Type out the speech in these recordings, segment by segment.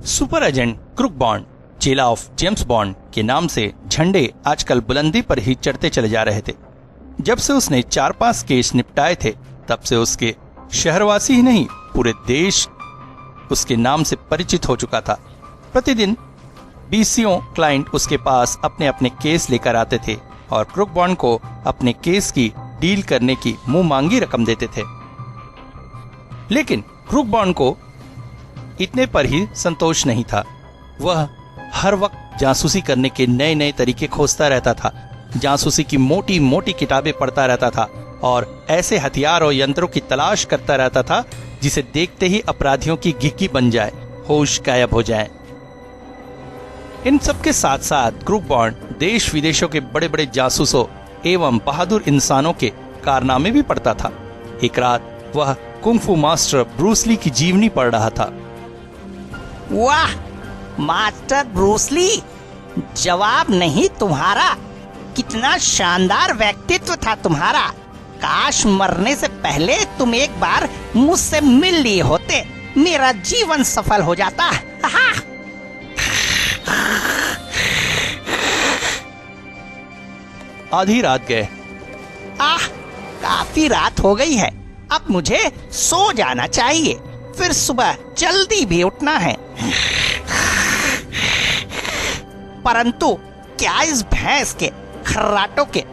Super agent crook bond, चेला of James bond के नाम से झंडे आजकल बुलंदी पर ही चढ़ते चले जा रहे थे। जब से उसने 4-5 केस निपटाए थे तब से उसके शहरवासी ही नहीं पूरे देश उसके नाम से परिचित हो चुका था। प्रतिदिन 20 क्लाइंट उसके पास अपने अपने केस लेकर आते थे और क्रुक बॉन्ड को अपने केस की डील करने की मुंह मांगी रकम देते थे। लेकिन क्रुक बॉन्ड को इतने पर ही संतोष नहीं था। वह हर वक्त जासूसी करने के नए नए तरीके खोजता रहता था, जासूसी की मोटी मोटी किताबें पढ़ता रहता था और ऐसे हथियार और यंत्रों की तलाश करता रहता था जिसे देखते ही अपराधियों की घिघी बन जाए, होश गायब हो जाए। इन सब के साथ साथ क्रुक बॉन्ड देश विदेशों के बड़े बड़े जासूसों एवं बहादुर इंसानों के कारनामे भी पढ़ता था। एक रात वह कुंग-फू मास्टर ब्रूस ली की जीवनी पढ़ रहा था। वाह मास्टर ब्रूस ली, जवाब नहीं तुम्हारा। कितना शानदार व्यक्तित्व था तुम्हारा। काश मरने से पहले तुम एक बार मुझसे मिल लिए होते, मेरा जीवन सफल हो जाता। आधी रात गए। काफी रात हो गई है, अब मुझे सो जाना चाहिए, फिर सुबह जल्दी भी उठना है। परंतु क्या इस भैंस के खर्राटों के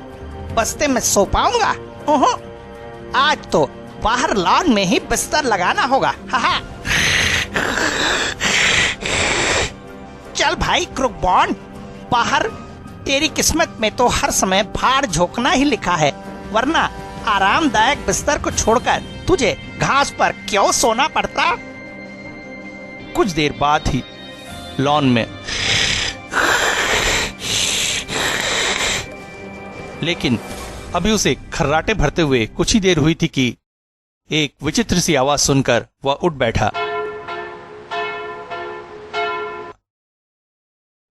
बस्ते में सो पाऊंगा? ओहो, आज तो बाहर लॉन में ही बिस्तर लगाना होगा। चल भाई क्रुक बॉन्ड, बाहर तेरी किस्मत में तो हर समय भार झोंकना ही लिखा है, वरना आरामदायक बिस्तर को छोड़कर तुझे घास पर क्यों सोना पड़ता? कुछ देर बाद ही लॉन में, लेकिन अभी उसे खर्राटे भरते हुए कुछ ही देर हुई थी कि एक विचित्र सी आवाज सुनकर वह उठ बैठा।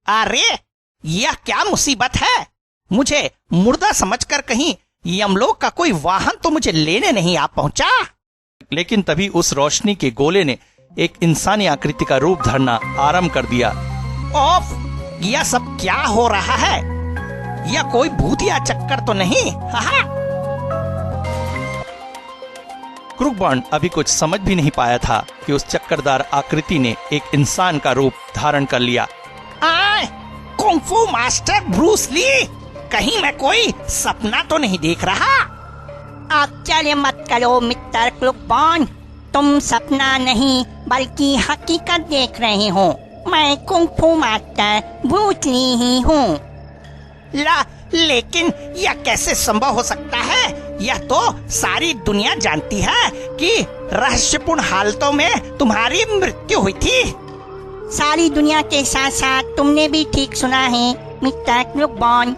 अरे यह क्या मुसीबत है? मुझे मुर्दा समझकर कहीं यमलोक का कोई वाहन तो मुझे लेने नहीं आ पहुंचा? लेकिन तभी उस रोशनी के गोले ने एक इंसानी आकृति का रूप धरना आरंभ कर दिया। ओफ, यह सब क्या हो रहा है? यह कोई भूतिया चक्कर तो नहीं? क्रुक बॉन्ड अभी कुछ समझ भी नहीं पाया था कि उस चक्करदार आकृति ने एक इंसान का रूप धारण कर लिया। कुंग-फू मास्टर ब्रूस ली, कहीं मैं कोई सपना तो नहीं देख रहा? आश्चर्य मत करो मिस्टर क्रुक बॉन्ड, तुम सपना नहीं बल्कि हकीकत देख रहे हो। मैं कुंग-फू मास्टर ब्रूस ली ही हूँ। लेकिन यह कैसे संभव हो सकता है? यह तो सारी दुनिया जानती है कि रहस्यपूर्ण हालतों में तुम्हारी मृत्यु हुई थी। सारी दुनिया के साथ साथ तुमने भी ठीक सुना है मिस्टर क्रुक बॉन्ड,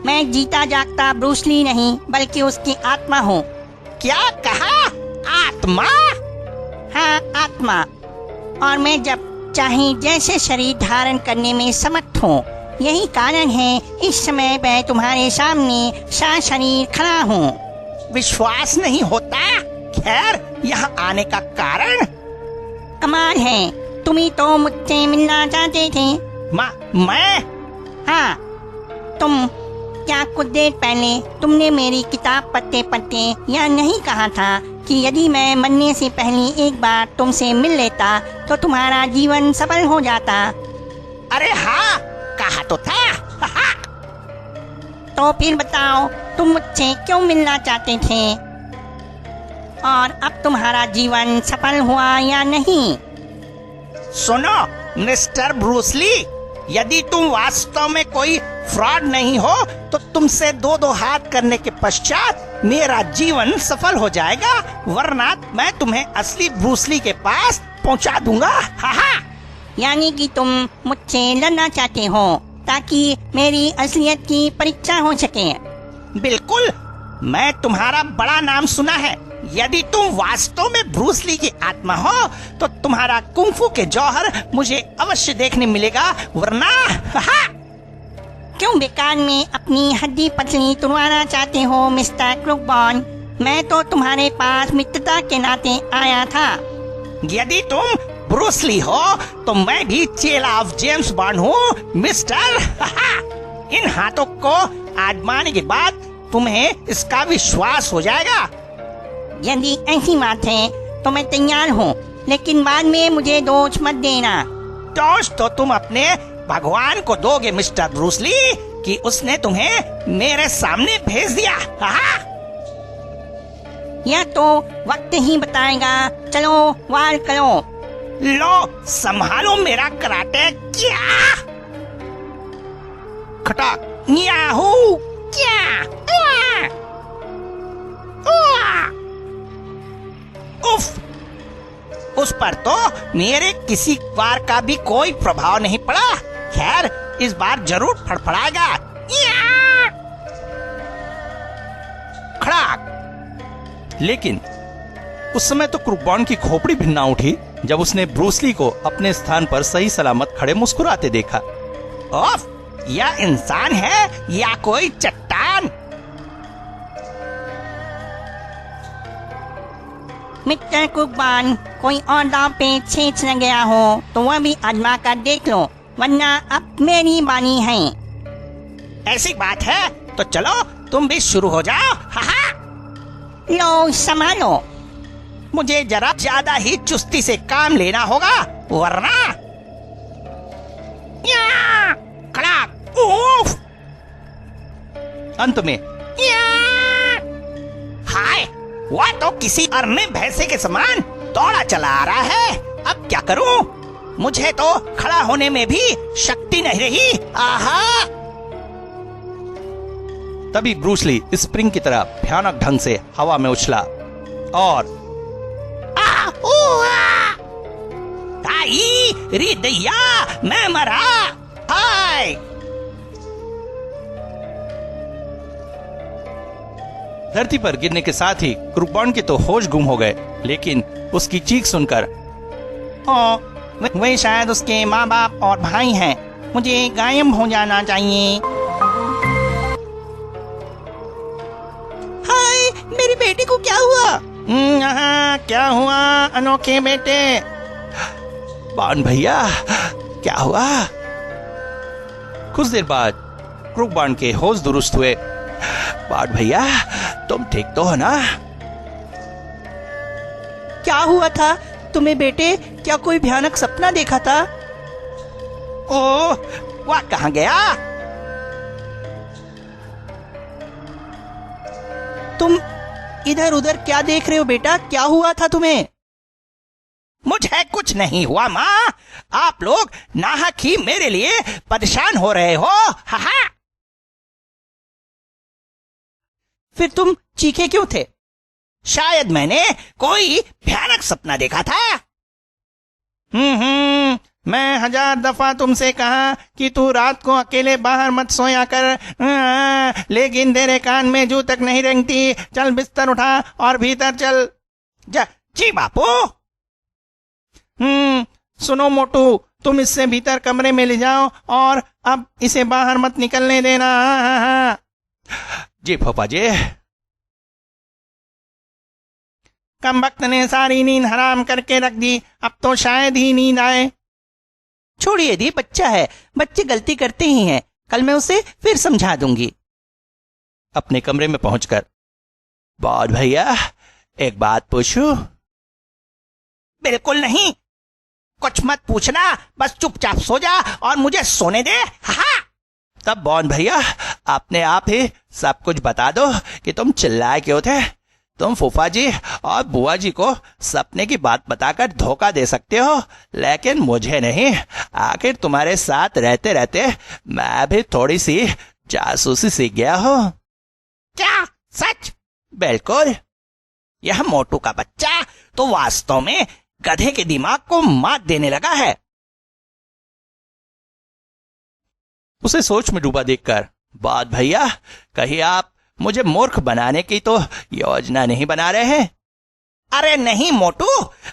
मैं जीता जागता ब्रूस ली नहीं बल्कि उसकी आत्मा हूँ। क्या कहा? आत्मा? हाँ, आत्मा। और मैं जब चाहे जैसे शरीर धारण करने में समर्थ हूँ। यही कारण है इस समय मैं तुम्हारे सामने सशरीर खड़ा हूँ। विश्वास नहीं होता। खैर, यहाँ आने का कारण? कमाल है, तुम ही तो मुझसे मिलना चाहते थे। मैं? हाँ, तुम। क्या कुछ देर पहले तुमने मेरी किताब पढ़ते पढ़ते यह नहीं कहा था कि यदि मैं मरने से पहले एक बार तुमसे मिल लेता तो तुम्हारा जीवन सफल हो जाता? अरे हाँ, कहा तो था। तो फिर बताओ, तुम मुझसे क्यों मिलना चाहते थे? और अब तुम्हारा जीवन सफल हुआ या नहीं? सुनो मिस्टर ब्रूस ली, यदि तुम वास्तव में कोई फ्रॉड नहीं हो तो तुमसे दो हाथ करने के पश्चात मेरा जीवन सफल हो जाएगा, वरना मैं तुम्हें असली ब्रूस ली के पास पहुंचा दूंगा। यानी कि तुम मुझसे लड़ना चाहते हो ताकि मेरी असलियत की परीक्षा हो सके? बिल्कुल, मैं तुम्हारा बड़ा नाम सुना है। यदि तुम वास्तव में ब्रूस ली की आत्मा हो तो तुम्हारा कुंग-फू के जौहर मुझे अवश्य देखने मिलेगा, वरना क्यों बेकार में अपनी हड्डी पतली तुड़वाना चाहते हो मिस्टर क्रुक बॉन्ड? मैं तो तुम्हारे पास मित्रता के नाते आया था। यदि तुम ब्रूसली हो तो मैं भी चेला ऑफ जेम्स बॉन्ड हूँ मिस्टर। इन हाथों को आजमाने के बाद तुम्हें इसका विश्वास हो जाएगा। यदि ऐसी बात है तो मैं तैयार हूँ, लेकिन बाद में मुझे दोष मत देना। दोष तो तुम अपने भगवान को दोगे मिस्टर ब्रूसली कि उसने तुम्हें मेरे सामने भेज दिया। यह तो वक्त ही बताएगा। चलो वार करो। लो संभालो मेरा कराटे। क्या खटाक याहू क्या उफ, उस पर तो मेरे किसी वार का भी कोई प्रभाव नहीं पड़ा। खैर इस बार जरूर फड़फड़ाएगा। खड़ाक। लेकिन उस समय तो क्रूक बॉन्ड की खोपड़ी भी ना उठी जब उसने ब्रूसली को अपने स्थान पर सही सलामत खड़े मुस्कुराते देखा। ओफ, यह इंसान है या कोई चट्टान? मिस्टर कुकबान, कोई और दांव पे छेच न गया हो तो वह भी आजमा कर देख लो, वरना अब मेरी बानी है। ऐसी बात है तो चलो तुम भी शुरू हो जाओ। लो संभालो। मुझे जरा ज्यादा ही चुस्ती से काम लेना होगा, वरना खड़ाक। उफ, अंत में हाय, वह तो किसी अरने भैंसे के समान दौड़ा चला आ रहा है। अब क्या करूं? मुझे तो खड़ा होने में भी शक्ति नहीं रही। आहा! तभी ब्रूसली स्प्रिंग की तरह भयानक ढंग से हवा में उछला और ताई री दैया, मैं मरा। हाय! धरती पर गिरने के साथ ही क्रूक बॉन्ड के तो होश गुम हो गए, लेकिन उसकी चीख सुनकर वे शायद उसके माँ बाप और भाई हैं। मुझे गायब हो जाना चाहिए। हाय, मेरी बेटी को क्या हुआ? क्या हुआ अनोखे बेटे? बॉन्ड भैया, क्या हुआ? कुछ देर बाद क्रूक बॉन्ड के होश दुरुस्त हुए। बॉन्ड भैया, तुम ठीक तो हो ना? क्या हुआ था तुम्हें बेटे? क्या कोई भयानक सपना देखा था? ओह, वह कहाँ गया? तुम इधर उधर क्या देख रहे हो बेटा? क्या हुआ था तुम्हें? मुझे कुछ नहीं हुआ माँ। आप लोग नाहक ही मेरे लिए परेशान हो रहे हो। हा। फिर तुम चीखे क्यों थे? शायद मैंने कोई भयानक सपना देखा था। मैं 1000 दफा तुमसे कहा कि तू रात को अकेले बाहर मत सोया कर, लेकिन तेरे कान में जू तक नहीं रेंगती। चल बिस्तर उठा और भीतर चल। जी बापू। सुनो मोटू, तुम इससे भीतर कमरे में ले जाओ और अब इसे बाहर मत निकलने देना। जी फूफा जी। कमबख्त ने सारी नींद हराम करके रख दी, अब तो शायद ही नींद आए। छोड़िए दी, बच्चा है, बच्चे गलती करते ही हैं। कल मैं उसे फिर समझा दूंगी। अपने कमरे में पहुंचकर, बॉन्ड भैया एक बात पूछूं? बिल्कुल नहीं, कुछ मत पूछना, बस चुपचाप सो जा और मुझे सोने दे। हा। तब बॉन्ड भैया अपने आप ही सब कुछ बता दो कि तुम चिल्लाए क्यों थे। तुम फूफा जी और बुआ जी को सपने की बात बताकर धोखा दे सकते हो, लेकिन मुझे नहीं। आखिर तुम्हारे साथ रहते रहते मैं भी थोड़ी सी जासूसी सीख गया हूँ। क्या सच? बिल्कुल। यह मोटू का बच्चा तो वास्तव में गधे के दिमाग को मात देने लगा है। उसे सोच में डूबा देखकर, बॉन्ड भैया कहीं आप मुझे मूर्ख बनाने की तो योजना नहीं बना रहे हैं? अरे नहीं मोटू,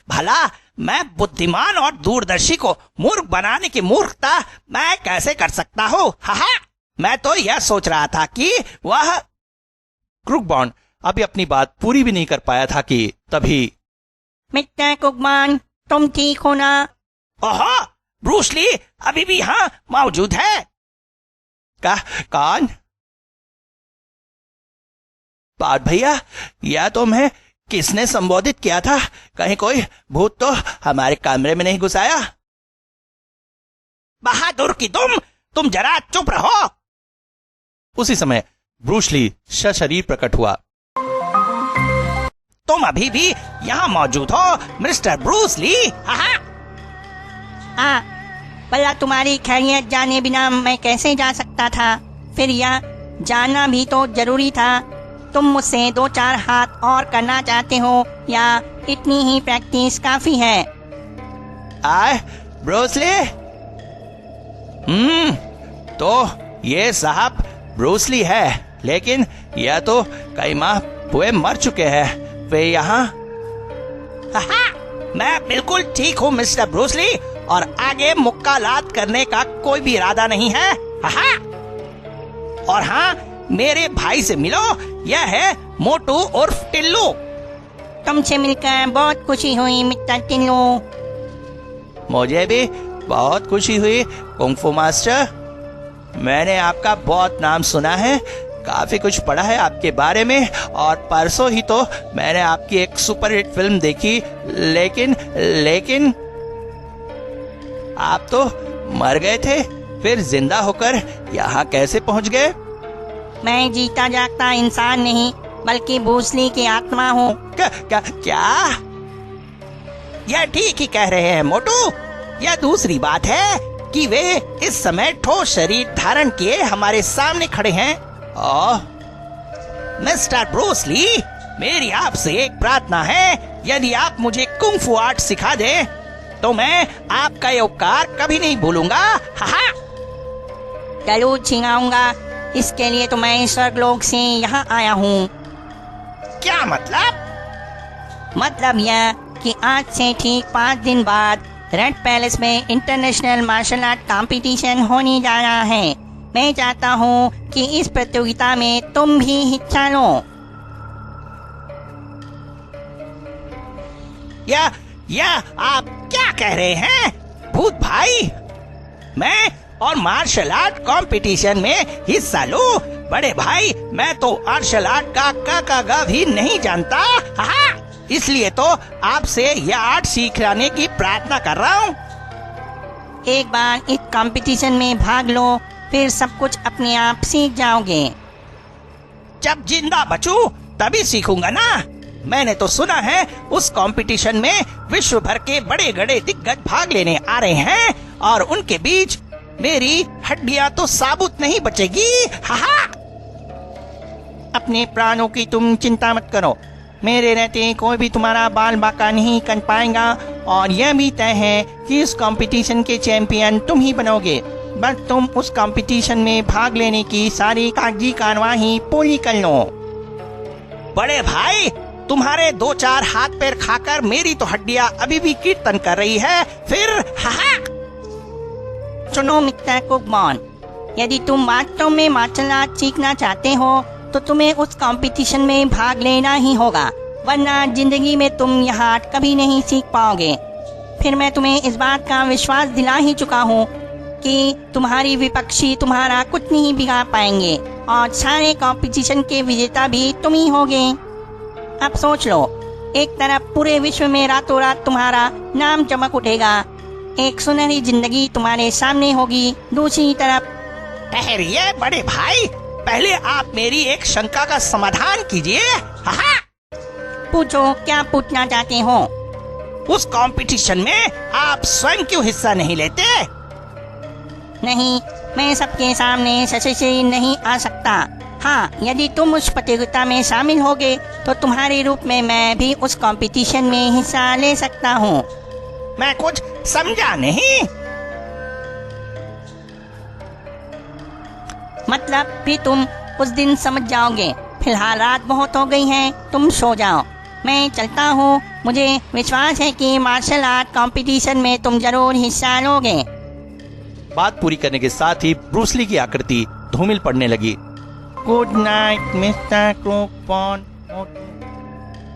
भला मैं बुद्धिमान और दूरदर्शी को मूर्ख बनाने की मूर्खता मैं कैसे कर सकता हूँ? हा। मैं तो यह सोच रहा था कि वह क्रूक बॉन्ड अभी अपनी बात पूरी भी नहीं कर पाया था कि तभी मिस्टर कुकमान, तुम ठीक हो ना? ओहो, ब्रूस ली अभी भी यहाँ मौजूद है। कौन? बात भैया, यह तुम्हें किसने संबोधित किया था? कहीं कोई भूत तो हमारे कमरे में नहीं घुसाया? बहादुर की तुम जरा चुप रहो। उसी समय ब्रूस ली सशरीर प्रकट हुआ। तुम अभी भी यहाँ मौजूद हो मिस्टर ब्रूस ली? हाँ, भला तुम्हारी खैरियत जाने बिना मैं कैसे जा सकता था? फिर यह जानना भी तो जरूरी था। तुम मुझसे 2-4 हाथ और करना चाहते हो या इतनी ही प्रैक्टिस काफी है? आए ब्रूस ली? तो ये साहब ब्रूस ली है, लेकिन यह तो कई माह हुए मर चुके हैं। वे यहाँ? मैं बिल्कुल ठीक हूँ मिस्टर ब्रूस ली, और आगे मुक्कालात करने का कोई भी इरादा नहीं है। और हाँ, मेरे भाई से मिलो, यह है मोटू उर्फ टिल्लू। तुमसे मिलकर बहुत खुशी हुई मिस्टर टिल्लू। मुझे भी बहुत खुशी हुई कुंग-फू मास्टर। मैंने आपका बहुत नाम सुना है, काफी कुछ पढ़ा है आपके बारे में, और परसों ही तो मैंने आपकी एक सुपरहिट फिल्म देखी। लेकिन आप तो मर गए थे, फिर जिंदा होकर यहाँ कैसे पहुँच गए? मैं जीता जागता इंसान नहीं, बल्कि ब्रूस ली की आत्मा हूँ। क्या? यह ठीक ही कह रहे हैं मोटू। यह दूसरी बात है कि वे इस समय ठोस शरीर धारण किए हमारे सामने खड़े हैं। मिस्टर ब्रूस ली, मेरी आपसे एक प्रार्थना है, यदि आप मुझे कुंग-फू आर्ट सिखा दें तो मैं आपका ये उपकार कभी नहीं भूलूंगा। जरूर सिखाऊंगा। इसके लिए तो मैं स्वर्गलोक से यहाँ आया हूँ। क्या मतलब? मतलब यह कि आज से ठीक 5 दिन बाद रेड पैलेस में इंटरनेशनल मार्शल आर्ट कंपटीशन होने जा रहा है। मैं चाहता हूँ कि इस प्रतियोगिता में तुम भी हिस्सा लो। या आप क्या कह रहे हैं भूत भाई? मैं और मार्शल आर्ट कंपटीशन में हिस्सा लूं? बड़े भाई, मैं तो मार्शल आर्ट का ग भी नहीं जानता। इसलिए तो आपसे यह आर्ट सीखने की प्रार्थना कर रहा हूँ। एक बार इस कंपटीशन में भाग लो, फिर सब कुछ अपने आप सीख जाओगे। जब जिंदा बचूं तभी सीखूंगा ना। मैंने तो सुना है उस कंपटीशन में विश्व भर के बड़े बड़े दिग्गज भाग लेने आ रहे हैं, और उनके बीच मेरी हड्डियां तो साबुत नहीं बचेगी। अपने प्राणों की तुम चिंता मत करो। मेरे रहते कोई भी तुम्हारा बाल बाका नहीं कर पाएगा, और यह भी तय है कि इस कंपटीशन के चैंपियन तुम ही बनोगे। बस तुम उस कंपटीशन में भाग लेने की सारी कागजी कार्यवाही पूरी कर लो। बड़े भाई, तुम्हारे 2-4 हाथ पैर खाकर मेरी तो हड्डियां अभी भी कीर्तन कर रही है। फिर सुनो मिस्टर कुकबॉन, यदि तुम वास्तव में मार्शल आर्ट सीखना चाहते हो तो तुम्हें उस कंपटीशन में भाग लेना ही होगा, वरना जिंदगी में तुम यह आर्ट कभी नहीं सीख पाओगे। फिर मैं तुम्हें इस बात का विश्वास दिला ही चुका हूँ कि तुम्हारी विपक्षी तुम्हारा कुछ नहीं बिगाड़ पाएंगे, और सारे कंपटीशन के विजेता भी तुम ही होगे। अब सोच लो, एक तरफ पूरे विश्व में रातों रात तुम्हारा नाम चमक उठेगा, एक सुनहरी जिंदगी तुम्हारे सामने होगी। दूसरी तरफ ठहरिए बड़े भाई, पहले आप मेरी एक शंका का समाधान कीजिए। पूछो, क्या पूछना चाहते हो? उस कंपटीशन में आप स्वयं क्यों हिस्सा नहीं लेते? नहीं, मैं सबके सामने सशस्त्र नहीं आ सकता। हाँ, यदि तुम उस प्रतियोगिता में शामिल होगे तो तुम्हारे रूप में मैं भी उस कंपटीशन में हिस्सा ले सकता हूँ। मैं कुछ समझा नहीं। मतलब भी तुम उस दिन समझ जाओगे। फिलहाल रात बहुत हो गई है, तुम सो जाओ। मैं चलता हूँ। मुझे विश्वास है कि मार्शल आर्ट कंपटीशन में तुम जरूर हिस्सा लोगे। बात पूरी करने के साथ ही ब्रूस ली की आकृति धूमिल पड़ने लगी। Good night mister Cookbon.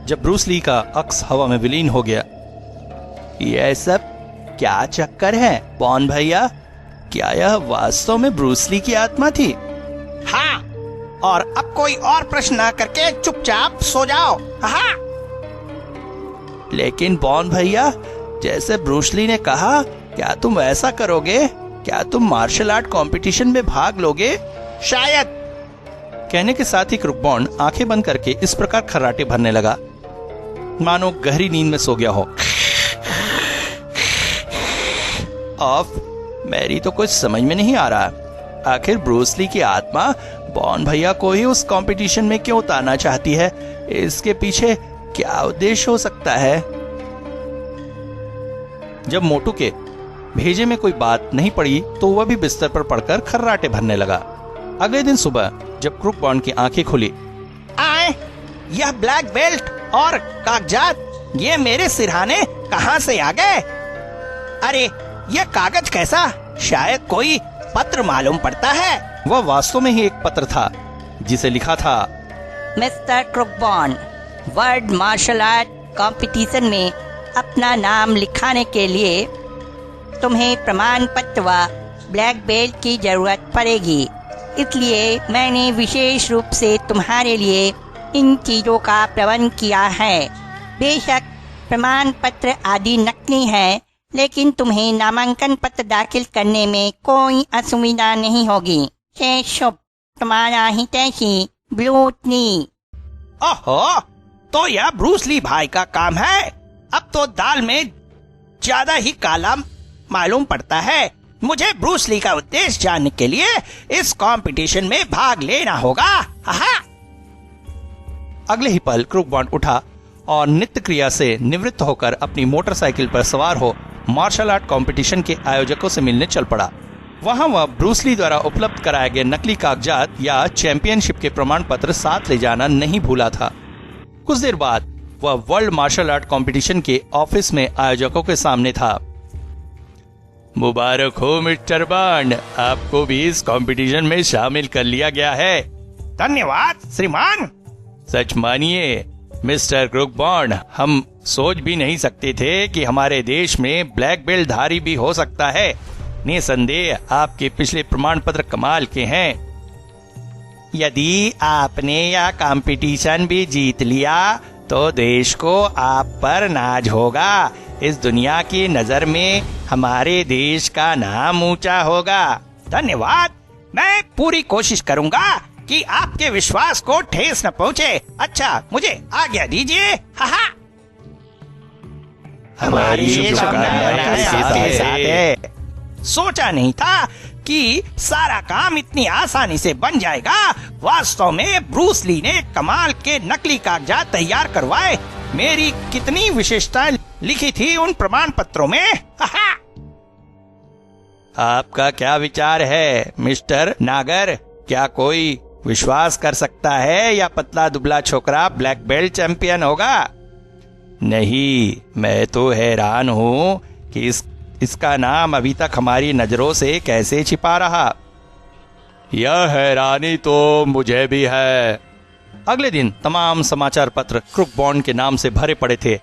जब ब्रूस ली का अक्स हवा में विलीन हो गया यह सब क्या चक्कर है बॉन भैया? क्या यह वास्तव में ब्रूस ली की आत्मा थी? हाँ, और अब कोई और प्रश्न न करके चुपचाप सो जाओ। हाँ। लेकिन बॉन भैया, जैसे ब्रूस ली ने कहा, क्या तुम ऐसा करोगे? क्या तुम मार्शल आर्ट कंपटीशन में भाग लोगे? शायद। कहने के साथ ही क्रुक बॉन्ड आंखें बंद करके इस प्रकार खर्राटे भरने लगा मानो गहरी नींद में सो गया हो। ऑफ, मेरी तो कुछ समझ में नहीं आ रहा। आखिर ब्रूस ली की आत्मा बॉन भैया को ही उस कंपटीशन में क्यों उतारना चाहती है? इसके पीछे क्या उद्देश्य हो सकता है? जब मोटू के भेजे में कोई बात नहीं पड़ी तो वह भी बिस्तर पर पड़कर खर्राटे भरने लगा। अगले दिन सुबह जब क्रुक बॉन्ड की आंखें खुली, आए, यह ब्लैक बेल्ट और कागजात ये मेरे सिरहाने कहां से आ गए? अरे यह कागज कैसा? शायद कोई पत्र मालूम पड़ता है। वह वास्तव में ही एक पत्र था जिसे लिखा था, mister Crookborn, world martial art competition में अपना नाम लिखाने के लिए तुम्हें प्रमाण पत्र व ब्लैक बेल्ट की जरूरत पड़ेगी। इसलिए मैंने विशेष रूप से तुम्हारे लिए इन चीजों का प्रबंध किया है। बेशक प्रमाण पत्र आदि नकली है, लेकिन तुम्हें नामांकन पत्र दाखिल करने में कोई असुविधा नहीं होगी। से शुभ, तुम्हारा हितैषी ब्रूस ली। ओहो, तो यह ब्रूस ली भाई का काम है। अब तो दाल में ज्यादा ही काला मालूम पड़ता है। मुझे ब्रूस ली का उद्देश्य जानने के लिए इस कंपटीशन में भाग लेना होगा। हाँ। अगले ही पल क्रुक बॉन्ड उठा और नित्य क्रिया से निवृत्त होकर अपनी मोटरसाइकिल पर सवार हो मार्शल आर्ट कंपटीशन के आयोजकों से मिलने चल पड़ा। वहां वह ब्रूस ली द्वारा उपलब्ध कराए गए नकली कागजात या चैंपियनशिप के प्रमाण पत्र साथ ले जाना नहीं भूला था। कुछ देर बाद वह वर्ल्ड मार्शल आर्ट कंपटीशन के ऑफिस में आयोजकों के सामने था। मुबारक हो मिस्टर बॉन्ड, आपको भी इस कंपटीशन में शामिल कर लिया गया है। धन्यवाद श्रीमान। सच मानिए मिस्टर क्रुक बॉन्ड, हम सोच भी नहीं सकते थे कि हमारे देश में ब्लैक बेल्ट धारी भी हो सकता है। निसंदेह आपके पिछले प्रमाण पत्र कमाल के हैं। यदि आपने यह कंपटीशन भी जीत लिया तो देश को आप पर नाज होगा। इस दुनिया की नजर में हमारे देश का नाम ऊंचा होगा। धन्यवाद। मैं पूरी कोशिश करूंगा कि आपके विश्वास को ठेस न पहुंचे। अच्छा, मुझे आज्ञा दीजिए। हाँ। हमारी शुभकामनाएं आपके साथ है। सोचा नहीं था कि सारा काम इतनी आसानी से बन जाएगा। वास्तव में ब्रूस ली ने कमाल के नकली कागजात तैयार करवाए। मेरी कितनी विशेषताएं लिखी थी उन प्रमाण पत्रों में। आपका क्या विचार है मिस्टर नागर? क्या कोई विश्वास कर सकता है या पतला दुबला छोकरा ब्लैक बेल्ट चैंपियन होगा? नहीं, मैं तो हैरान हूँ कि इसका नाम अभी तक हमारी नजरों से कैसे छिपा रहा। यह हैरानी तो मुझे भी है। अगले दिन तमाम समाचार पत्र क्रुक बॉन्ड के नाम से भरे पड़े थे।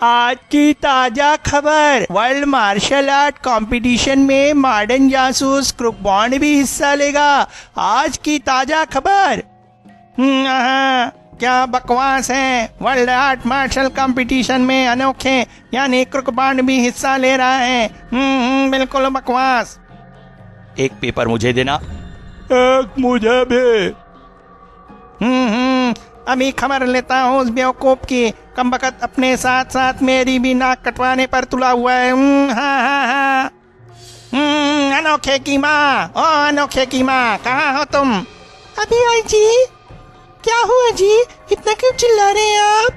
आज की ताजा खबर, वर्ल्ड मार्शल आर्ट कंपटीशन में मॉडर्न जासूस क्रुक बॉन्ड भी हिस्सा लेगा। आज की ताजा खबर। क्या बकवास है। वर्ल्ड आर्ट मार्शल कंपटीशन में अनोखे यानी क्रुक बॉन्ड भी हिस्सा ले रहा है। बिल्कुल बकवास। एक पेपर मुझे देना। एक मुझे भी। अभी खबर लेता हूँ उस बेवकूफ की। कमबख्त अपने साथ साथ मेरी भी नाक कटवाने पर तुला हुआ है। अनोखे की माँ, ओ अनोखे की माँ, कहाँ हो तुम? अभी आई जी। क्या हुआ जी, इतना क्यों चिल्ला रहे हैं आप?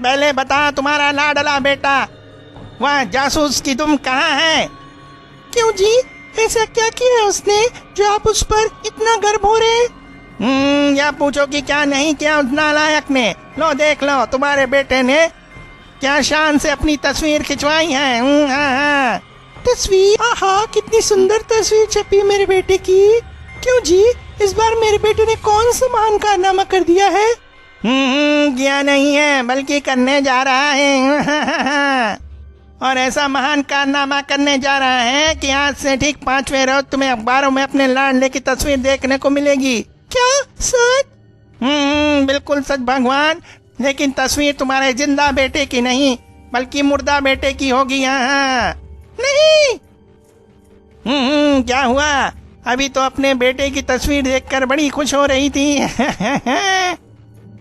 पहले बता, तुम्हारा लाडला बेटा वह जासूस की तुम कहाँ है? क्यों जी, ऐसा क्या किया है उसने जो आप उस पर इतना गर्व हो रहे हैं? या पूछो कि क्या नहीं किया उस नालायक ने। लो देख लो, तुम्हारे बेटे ने क्या शान से अपनी तस्वीर खिंचवाई है। हाँ। तस्वीर? आहा, कितनी सुंदर तस्वीर छपी मेरे बेटे की। क्यों जी, इस बार मेरे बेटे ने कौन सा महान कारनामा कर दिया है? किया नहीं है, बल्कि करने जा रहा है। और ऐसा महान कारनामा करने जा रहा है कि आज से ठीक 5वें रोज तुम्हें अखबारों में अपने लाडले की तस्वीर देखने को मिलेगी। क्या सच? बिल्कुल सच भगवान, लेकिन तस्वीर तुम्हारे जिंदा बेटे की नहीं बल्कि मुर्दा बेटे की होगी। यहाँ नहीं। क्या हुआ? अभी तो अपने बेटे की तस्वीर देखकर बड़ी खुश हो रही थी।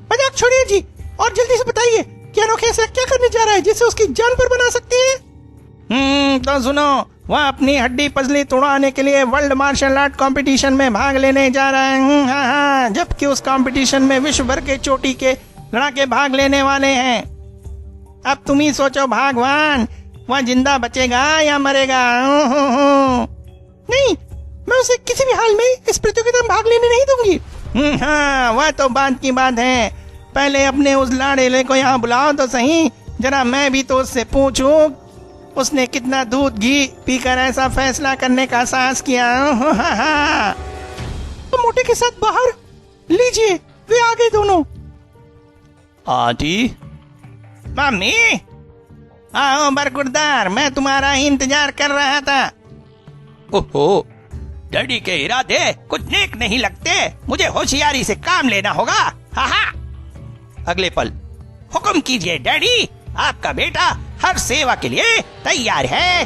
मजाक छोड़िए जी और जल्दी से बताइए कि अनोखे ऐसा क्या करने जा रहा है जिससे उसकी जान पर बना सकते हैं। तो सुनो, वह अपनी हड्डी पसली तोड़वाने के लिए वर्ल्ड मार्शल आर्ट कंपटीशन में भाग लेने जा रहा है। हाँ, जबकि उस कंपटीशन में विश्व भर के चोटी के लड़ाके भाग लेने वाले हैं। अब तुम ही सोचो भगवान, वह जिंदा बचेगा या मरेगा? नहीं, मैं उसे किसी भी हाल में इस प्रतियोगिता में भाग लेने नहीं दूंगी। हाँ, वह तो बात की बात है। पहले अपने उस लाड़ेले को यहाँ बुलाओ तो सही, जरा मैं भी तो उससे पूछूं उसने कितना दूध घी पीकर ऐसा फैसला करने का साहस किया। तो मोटे के साथ बाहर लीजिए, वे आगे दोनों। आंटी, मम्मी, आओ बरकुरदार, मैं तुम्हारा ही इंतजार कर रहा था। ओहो, डैडी के इरादे कुछ नेक नहीं लगते, मुझे होशियारी से काम लेना होगा। हाँ। अगले पल, हुक्म कीजिए डैडी, आपका बेटा हर सेवा के लिए तैयार है।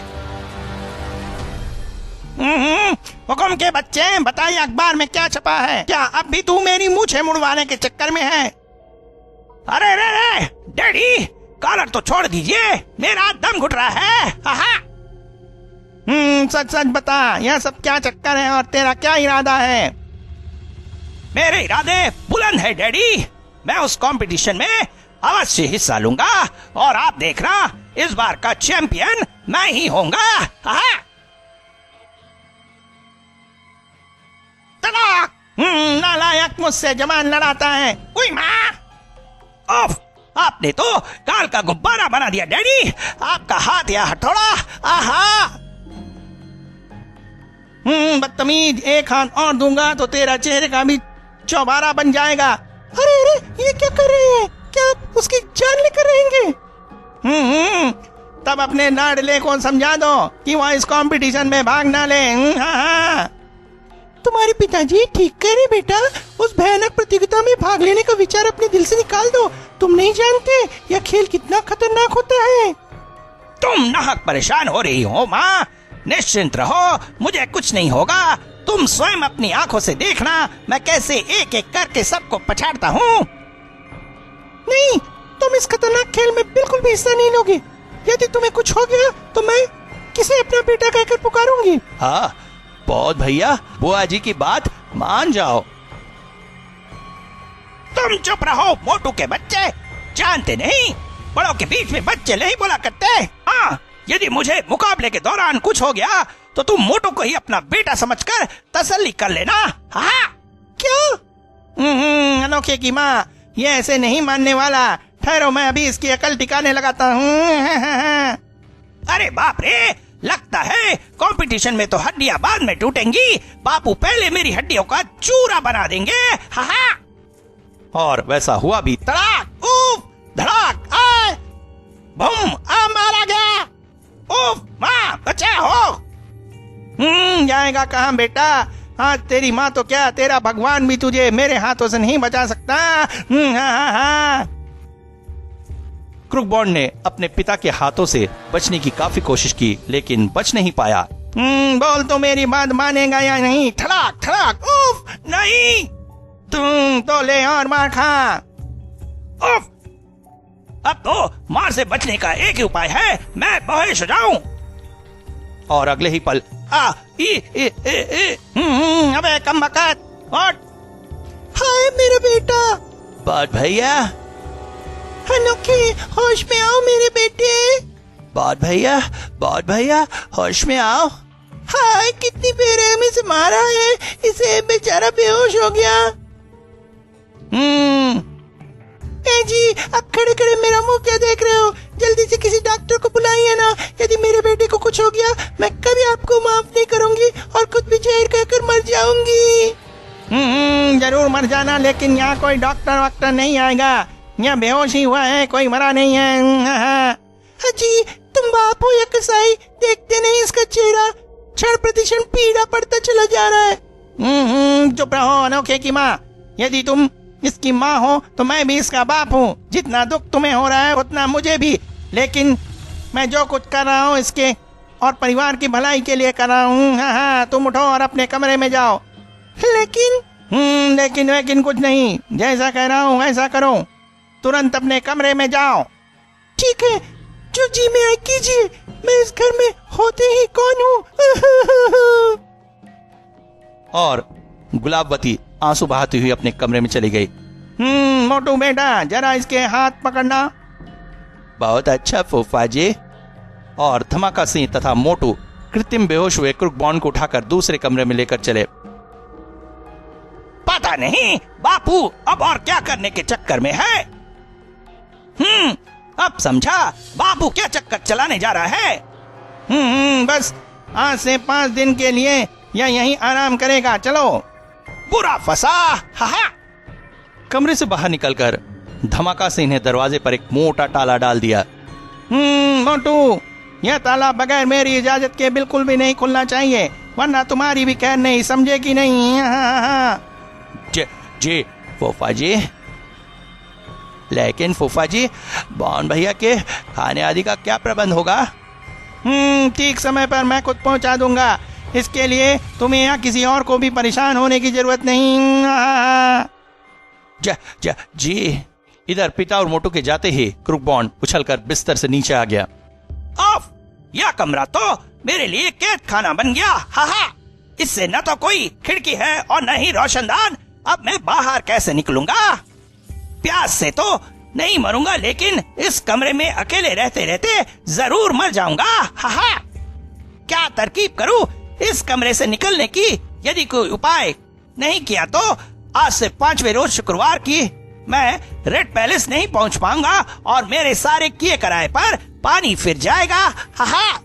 हुक्म के बच्चे, बताइए अखबार में क्या छपा है? क्या अब भी तू मेरी मूछें मुड़वाने के चक्कर में है? अरे रे डैडी, कॉलर तो छोड़ दीजिए, मेरा दम घुट रहा है। हाँ। सच सच बता, यह सब क्या चक्कर है और तेरा क्या इरादा है? मेरे इरादे बुलंद है डैडी, मैं उस कंपटीशन में अवश्य हिस्सा लूंगा और आप देखना, इस बार का चैंपियन मैं ही होऊंगा। नालायक, मुझसे जवान लड़ाता है। उई माँ! ओफ, आपने तो काल का गुब्बारा बना दिया डैडी, आपका हाथ या हथौड़ा। आहा! बदतमीज, एक हाथ और दूंगा तो तेरा चेहरे का भी चौबारा बन जाएगा। अरे अरे, ये क्या कर रहे हैं? क्या आप उसकी जान लेकर रहेंगे? तब अपने लाडले को समझा दो कि वह इस कंपटीशन में भाग ना ले। हाँ। तुम्हारे पिताजी ठीक कह रहे बेटा, उस भयानक प्रतियोगिता में भाग लेने का विचार अपने दिल से निकाल दो। तुम नहीं जानते यह खेल कितना खतरनाक होता है। तुम नाहक परेशान हो रही हो माँ, निश्चिंत रहो, मुझे कुछ नहीं होगा। तुम स्वयं अपनी आंखों से देखना मैं कैसे एक एक करके सबको पछाड़ता हूँ। नहीं, तुम इस खतरनाक खेल में बिल्कुल भी हिस्सा नहीं लोगे। यदि तुम्हें कुछ हो गया तो मैं किसे अपना बेटा कहकर पुकारूंगी। हाँ, बहुत भैया, बुआ जी की बात मान जाओ। तुम चुप रहो मोटू के बच्चे, जानते नहीं बड़ों के बीच में बच्चे नहीं बोला करते। हाँ, यदि मुझे मुकाबले के दौरान कुछ हो गया तो तुम मोटू को ही अपना बेटा समझकर तसल्ली कर लेना। हाँ। क्या? अनोखे की माँ, ये ऐसे नहीं मानने वाला। ठहरो, मैं अभी इसकी अकल टिकाने लगाता हूँ। अरे बाप रे, लगता है कंपटीशन में तो हड्डियां बाद में टूटेंगी, बापू पहले मेरी हड्डियों का चूरा बना देंगे। हाँ। और वैसा हुआ भी। तड़ाक, उफ, धड़ाक, आए, बम, आ मारा गया। उफ, माँ बचाओ। जाएगा कहाँ बेटा? हाँ, तेरी माँ तो क्या, तेरा भगवान भी तुझे मेरे हाथों से नहीं बचा सकता। हाँ। क्रुकबॉन्ड ने अपने पिता के हाथों से बचने की काफी कोशिश की, लेकिन बच नहीं पाया। बोल तो मेरी बात मानेगा या नहीं? ठड़ाक ठड़ाक, उफ, नहीं। तुम तो ले और मार खा। उफ, अब तो मार से बचने का एक ही उपाय है, मैं बेहोश हो जाऊं। और अगले ही पल, अबे कम बकत, उठ। हाय मेरा बेटा। बात भैया, अनोखे, होश में आओ मेरे बेटे। बात भैया, होश में आओ। हाय, कितनी बेरहमी से मारा है इसे, बेचारा बेहोश हो गया। ए जी, अब खड़े खड़े मेरा मुंह क्या देख रहे हो? जल्दी से किसी डॉक्टर को बुलाइए ना। यदि मेरे बेटे को कुछ हो गया, मैं कभी आपको माफ नहीं करूंगी और खुद भी जहर कहकर मर जाऊंगी। जरूर मर जाना, लेकिन यहाँ कोई डॉक्टर वॉक्टर नहीं आएगा। यहाँ बेहोश ही हुआ है, कोई मरा नहीं है। जी, तुम बापू ये कसाई, देखते नहीं इसका चेहरा क्षण प्रतिक्षण पीड़ा पड़ता चला जा रहा है। चुप रहो अनोखे की माँ। यदि तुम इसकी माँ हो तो मैं भी इसका बाप हूँ। जितना दुख तुम्हें हो रहा है उतना मुझे भी, लेकिन मैं जो कुछ कर रहा हूँ इसके और परिवार की भलाई के लिए कर रहा हूँ। हाँ, तुम उठो और अपने कमरे में जाओ। लेकिन कुछ नहीं, जैसा कह रहा हूँ ऐसा करो। तुरंत अपने कमरे में जाओ। ठीक है, जो जी में आए कीजिए, मैं इस घर में होते ही कौन हूँ। और गुलाबवती आंसू बहाती हुई अपने कमरे में चली गई। मोटू बेटा, जरा इसके हाथ पकड़ना। बहुत अच्छा फूफा जी। और धमाका सिंह तथा मोटू कृत्रिम बेहोश हुए क्रुकबॉर्न को उठाकर दूसरे कमरे में लेकर चले। पता नहीं बापू अब और क्या करने के चक्कर में है। अब समझा बापू क्या चक्कर चलाने जा रहा है। बस आज से 5 दिन के लिए या यहीं आराम करेगा। चलो, बुरा फंसा। हा। कमरे से बाहर निकलकर धमाका सिंह ने दरवाजे पर एक मोटा ताला डाल दिया। मोटू, यह ताला बगैर मेरी इजाजत के बिल्कुल भी नहीं खुलना चाहिए, वरना तुम्हारी भी खैर नहीं, समझे कि नहीं। हाँ। जी फूफा जी। लेकिन फूफा जी, बॉन भैया के खाने आदि का क्या प्रबंध होगा? ठीक समय पर मैं खुद पहुंचा दूंगा। इसके लिए तुम्हें यहाँ किसी और को भी परेशान होने की जरूरत नहीं। जी। इधर पिता और मोटू के जाते ही क्रुकबॉर्न उछलकर बिस्तर से नीचे आ गया। ऑफ! यह कमरा तो मेरे लिए कैद खाना बन गया। हा। इससे न तो कोई खिड़की है और न ही रोशनदान। अब मैं बाहर कैसे निकलूंगा? प्यास से तो नहीं मरूंगा, लेकिन इस कमरे में अकेले रहते रहते जरूर मर जाऊंगा। हा। क्या तरकीब करूं इस कमरे से निकलने की? यदि कोई उपाय नहीं किया तो आज से 5वें रोज शुक्रवार की मैं रेड पैलेस नहीं पहुंच पाऊंगा और मेरे सारे किए कराए पर पानी फिर जाएगा। हा।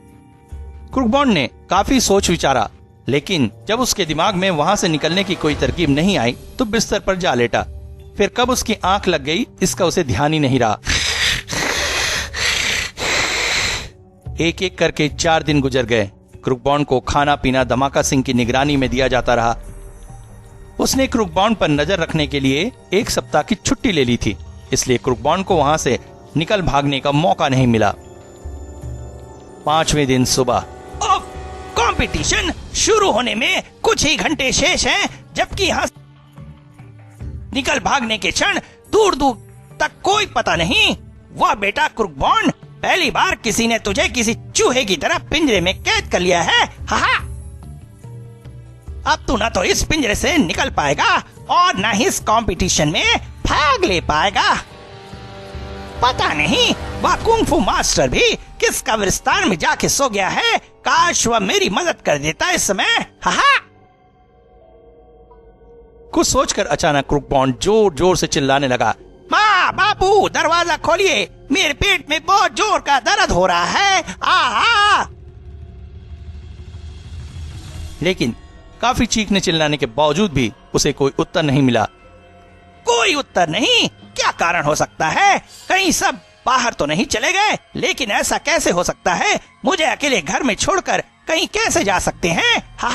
क्रुकबॉर्न ने काफी सोच विचारा, लेकिन जब उसके दिमाग में वहां से निकलने की कोई तरकीब नहीं आई तो बिस्तर पर जा लेटा। फिर कब उसकी आंख लग गई इसका उसे ध्यान ही नहीं रहा। एक एक करके 4 दिन गुजर गए। क्रुकबॉर्न को खाना पीना धमाका सिंह की निगरानी में दिया जाता रहा। उसने क्रुकबॉर्न पर नजर रखने के लिए 1 सप्ताह की छुट्टी ले ली थी, इसलिए क्रुकबॉर्न को वहां से निकल भागने का मौका नहीं मिला। 5वें दिन सुबह। कंपटीशन शुरू होने में कुछ ही घंटे शेष हैं, जबकि यहाँ निकल भागने के क्षण दूर दूर तक कोई पता नहीं। वह बेटा क्रुकबॉर्न, पहली बार किसी ने तुझे किसी चूहे की तरह पिंजरे में कैद कर लिया है। हा। अब तू ना तो इस पिंजरे से निकल पाएगा और ना ही इस कंपटीशन में भाग ले पाएगा। पता नहीं वह कुंग-फू मास्टर भी किस कब्रिस्तान में जाके सो गया है। काश वह मेरी मदद कर देता इस समय। हा। कुछ सोचकर अचानक क्रुकबॉर्न जोर जोर से चिल्लाने लगा। माँ, बापू, दरवाजा खोलिए, मेरे पेट में बहुत जोर का दर्द हो रहा है। आ। लेकिन काफी चीखने चिल्लाने के बावजूद भी उसे कोई उत्तर नहीं मिला। कोई उत्तर नहीं? क्या कारण हो सकता है? कहीं सब बाहर तो नहीं चले गए? लेकिन ऐसा कैसे हो सकता है? मुझे अकेले घर में छोड़कर कहीं कैसे जा सकते हैं? हा।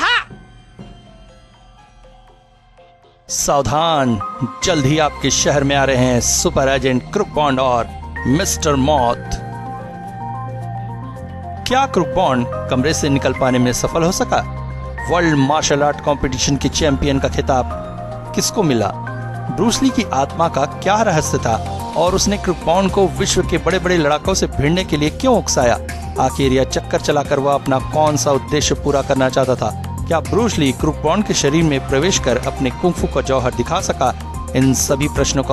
सावधान, जल्द ही आपके शहर में आ रहे हैं सुपर एजेंट क्रुकबॉर्न और मिस्टर मौत। क्या क्रुकबॉर्न कमरे से निकल पाने में सफल हो सका? वर्ल्ड मार्शल आर्ट कंपटीशन के चैंपियन का खिताब किसको मिला? ब्रूस ली की आत्मा का क्या रहस्य था और उसने क्रुकबॉर्न को विश्व के बड़े बड़े लड़ाकों से भिड़ने के लिए क्यों उकसाया? आखिर यह चक्कर चलाकर वह अपना कौन सा उद्देश्य पूरा करना चाहता था? क्या ब्रूस ली क्रुकबॉर्न के शरीर में प्रवेश कर अपने कुंग-फू का जौहर दिखा सका? इन सभी प्रश्नों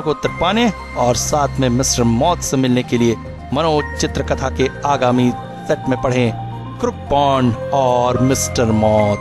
को उत्तर पाने और साथ में मिस्टर मौत से मिलने के लिए मनोज चित्रकथा के आगामी सेट में पढ़ें क्रुकबॉर्न और मिस्टर मौत।